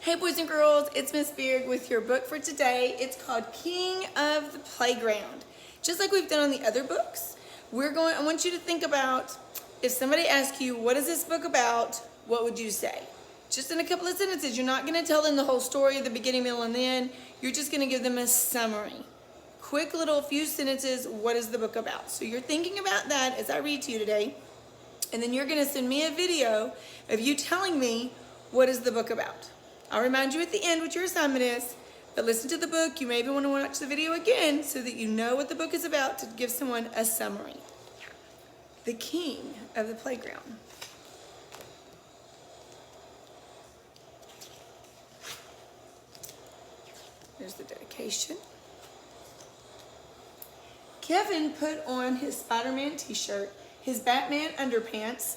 Hey boys and girls, it's Miss Beard with your book for today. It's called King of the Playground. Just like we've done on the other books, I want you to think about, if somebody asks you, what is this book about, what would you say? Just in a couple of sentences. You're not going to tell them the whole story, the beginning, middle, and end. You're just going to give them a summary. Quick little few sentences, what is the book about? So you're thinking about that as I read to you today, and then you're going to send me a video of you telling me what is the book about. I'll remind you at the end what your assignment is, but listen to the book. You maybe want to watch the video again so that you know what the book is about, to give someone a summary. The King of the Playground. There's the dedication. Kevin put on his Spider-Man t-shirt, his Batman underpants,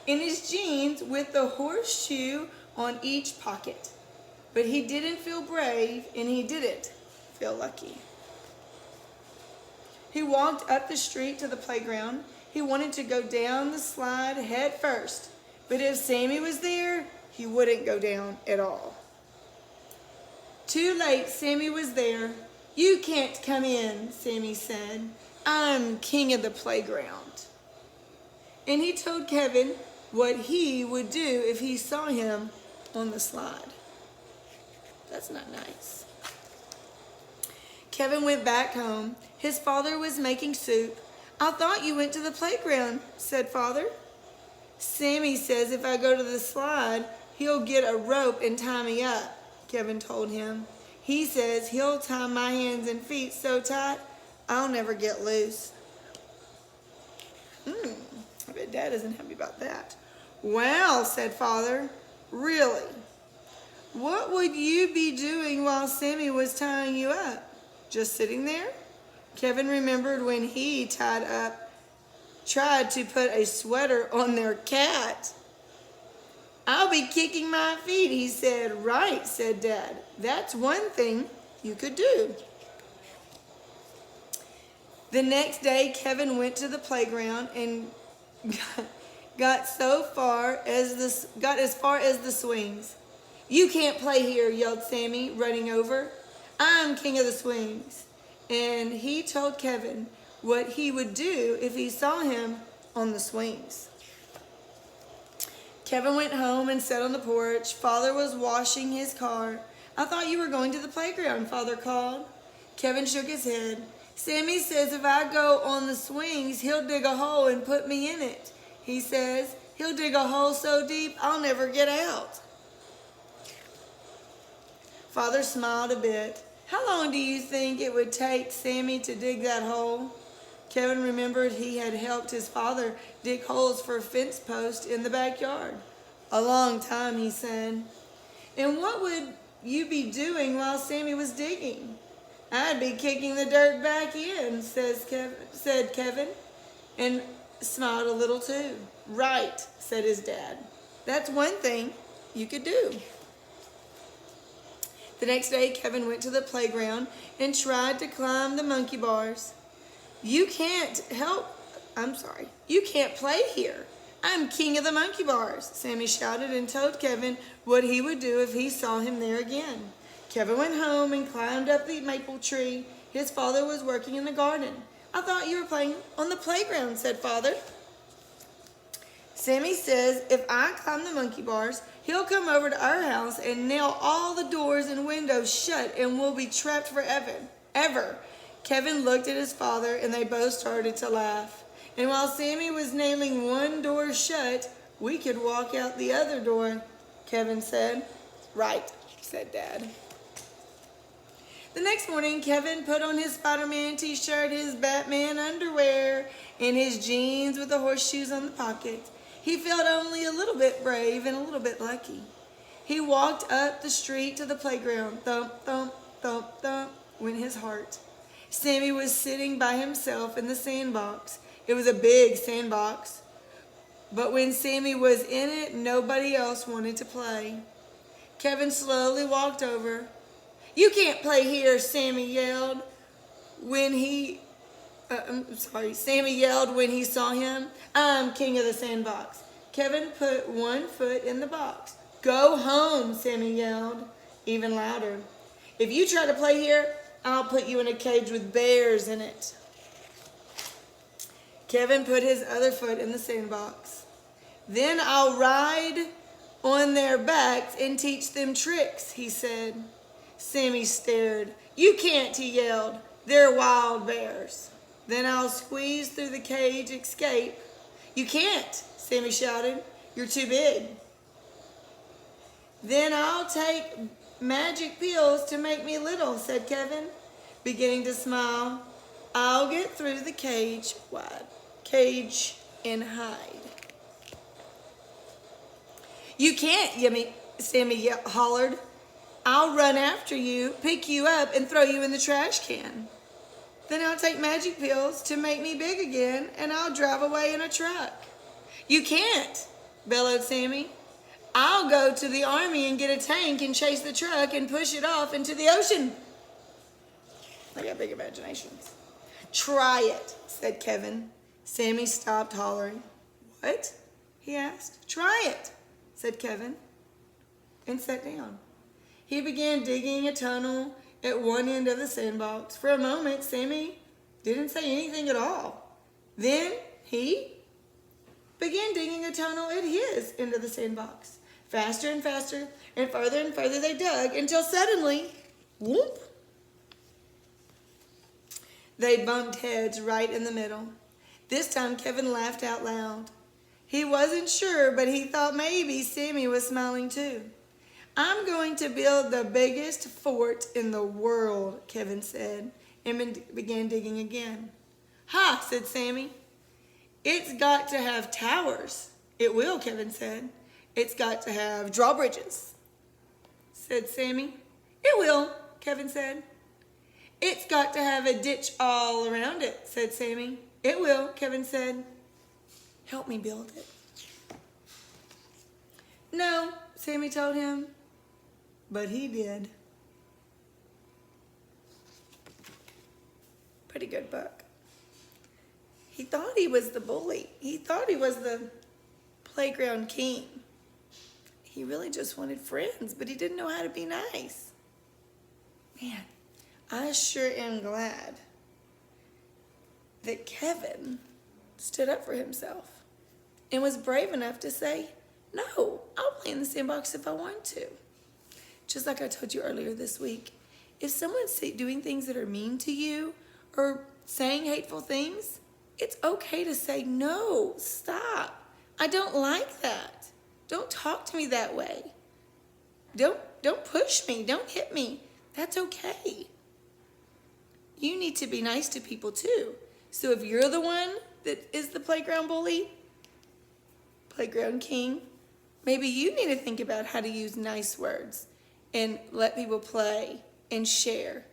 and his jeans with the horseshoe on each pocket. But he didn't feel brave, and he didn't feel lucky. He walked up the street to the playground. He wanted to go down the slide head first, but if Sammy was there, he wouldn't go down at all. Too late, Sammy was there. "You can't come in," Sammy said. "I'm king of the playground." And he told Kevin what he would do if he saw him on the slide. That's not nice. Kevin went back home. His father was making soup. "I thought you went to the playground," said Father. "Sammy says if I go to the slide, he'll get a rope and tie me up," Kevin told him. "He says he'll tie my hands and feet so tight, I'll never get loose." I bet Dad isn't happy about that. "Well," said Father, "really? What would you be doing while Sammy was tying you up? Just sitting there?" Kevin remembered when he tried to put a sweater on their cat. "I'll be kicking my feet," he said. "Right," said Dad. "That's one thing you could do." The next day, Kevin went to the playground and got as far as the swings. "You can't play here," yelled Sammy, running over. "I'm king of the swings." And he told Kevin what he would do if he saw him on the swings. Kevin went home and sat on the porch. Father was washing his car. "I thought you were going to the playground," Father called. Kevin shook his head. "Sammy says if I go on the swings, he'll dig a hole and put me in it. He says he'll dig a hole so deep I'll never get out." Father smiled a bit. "How long do you think it would take Sammy to dig that hole?" Kevin remembered he had helped his father dig holes for fence posts in the backyard. "A long time," he said. "And what would you be doing while Sammy was digging?" "I'd be kicking the dirt back in," said Kevin, and smiled a little too. "Right," said his dad. "That's one thing you could do." The next day, Kevin went to the playground and tried to climb the monkey bars. You can't play here. I'm king of the monkey bars," Sammy shouted, and told Kevin what he would do if he saw him there again. Kevin went home and climbed up the maple tree. His father was working in the garden. "I thought you were playing on the playground," said Father. "Sammy says if I climb the monkey bars, he'll come over to our house and nail all the doors and windows shut, and we'll be trapped forever. Ever." Kevin looked at his father, and they both started to laugh. "And while Sammy was nailing one door shut, we could walk out the other door," Kevin said. "Right," said Dad. The next morning, Kevin put on his Spider-Man t-shirt, his Batman underwear, and his jeans with the horseshoes on the pockets. He felt only a little bit brave and a little bit lucky. He walked up the street to the playground. Thump, thump, thump, thump went his heart. Sammy was sitting by himself in the sandbox. It was a big sandbox, but when Sammy was in it, nobody else wanted to play. Kevin slowly walked over. "You can't play here," Sammy yelled when he saw him. "I'm king of the sandbox." Kevin put one foot in the box. Go home, Sammy yelled, even louder. If you try to play here, I'll put you in a cage with bears in it. Kevin put his other foot in the sandbox. Then I'll ride on their backs and teach them tricks, he said. Sammy stared. You can't, he yelled. They're wild bears. Then I'll squeeze through the cage, escape. You can't, Sammy shouted. You're too big. Then I'll take magic pills to make me little, said Kevin, beginning to smile. I'll get through the cage and hide. You can't, Sammy hollered. I'll run after you, pick you up, and throw you in the trash can. Then I'll take magic pills to make me big again, and I'll drive away in a truck. You can't, bellowed Sammy. I'll go to the army and get a tank and chase the truck and push it off into the ocean. I got big imaginations. Try it, said Kevin. Sammy stopped hollering. What? He asked. Try it, said Kevin, and sat down. He began digging a tunnel at one end of the sandbox. For a moment, Sammy didn't say anything at all. Then he began digging a tunnel at his end of the sandbox. Faster and faster and further they dug until suddenly, whoop, they bumped heads right in the middle. This time Kevin laughed out loud. He wasn't sure, but he thought maybe Sammy was smiling too. I'm going to build the biggest fort in the world, Kevin said, and began digging again. Ha, said Sammy. It's got to have towers. It will, Kevin said. It's got to have drawbridges, said Sammy. It will, Kevin said. It's got to have a ditch all around it, said Sammy. It will, Kevin said. Help me build it. No, Sammy told him, but he did. Pretty good book. He thought he was the bully. He thought he was the playground king. He really just wanted friends, but he didn't know how to be nice. Man, I sure am glad that Kevin stood up for himself and was brave enough to say, no, I'll play in the sandbox if I want to. Just like I told you earlier this week, if someone's doing things that are mean to you or saying hateful things, it's okay to say, no, stop. I don't like that. Don't talk to me that way. Don't push me. Don't hit me. That's okay. You need to be nice to people too. So if you're the one that is the playground bully, playground king, maybe you need to think about how to use nice words and let people play and share.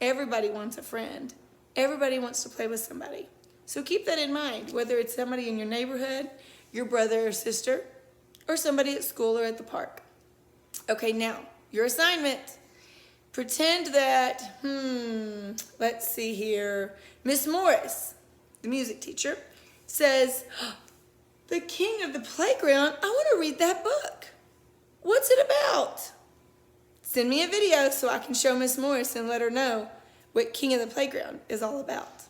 Everybody wants a friend. Everybody wants to play with somebody. So keep that in mind, whether it's somebody in your neighborhood, your brother or sister, or somebody at school or at the park. Okay, now, your assignment. Pretend that, let's see here, Miss Morris, the music teacher, says, the king of the playground, I want to read that book. What's it about? Send me a video so I can show Miss Morris and let her know what King of the Playground is all about.